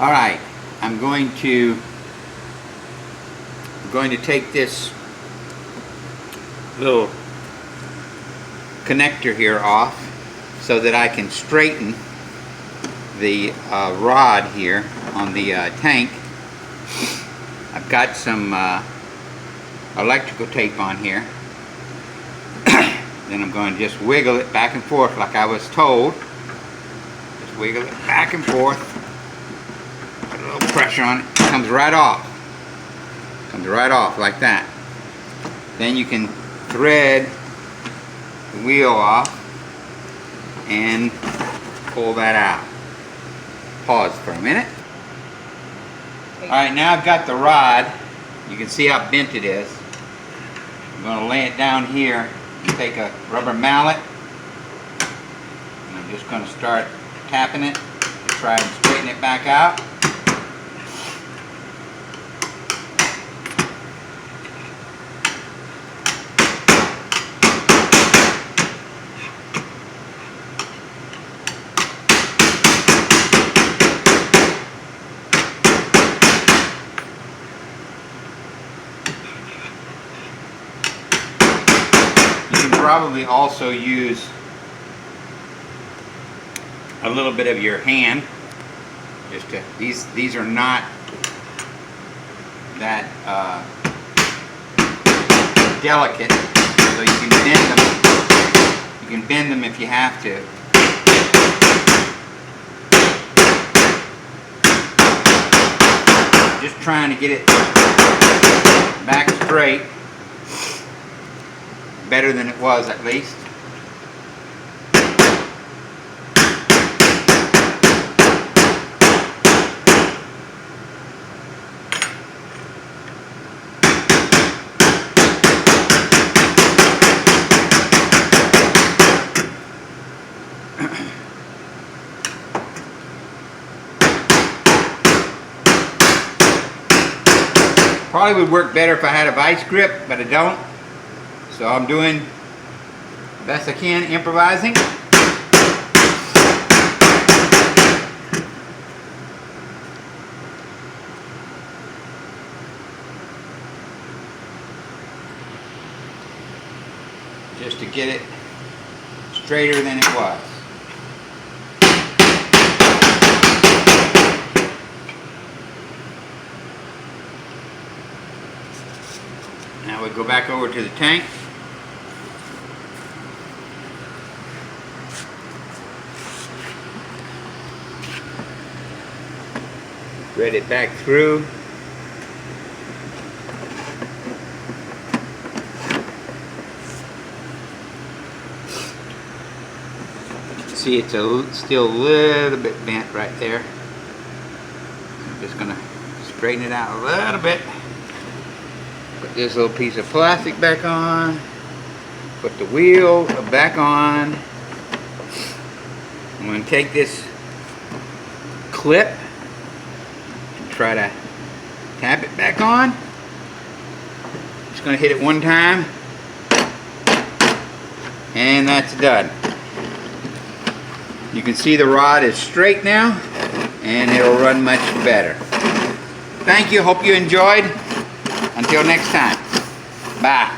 All right, I'm going to take this little connector here off so that I can straighten the rod here on the tank. I've got some electrical tape on here. Then I'm going to just wiggle it back and forth like I was told. Just wiggle it back and forth. Put a little pressure on it. It comes right off. Comes right off like that. Then you can thread the wheel off and pull that out. Pause for a minute. Alright, now I've got the rod. You can see how bent it is. I'm going to lay it down here and take a rubber mallet. And I'm just going to start tapping it to try and straighten it back out. Probably also use a little bit of your hand. Just to, these are not that delicate, so you can bend them. You can bend them if you have to. Just trying to get it back straight. Better than it was, at least. Probably would work better if I had a vice grip, but I don't. So I'm doing the best I can, improvising. Just to get it straighter than it was. Now we go back over to the tank. Thread it back through. See, it's still a little bit bent right there. I'm just going to straighten it out a little bit. Put this little piece of plastic back on. Put the wheel back on. I'm going to take this clip and try to tap it back on. Just going to hit it one time. And that's done. You can see the rod is straight now, and it'll run much better. Thank you. Hope you enjoyed. Until next time. Bye.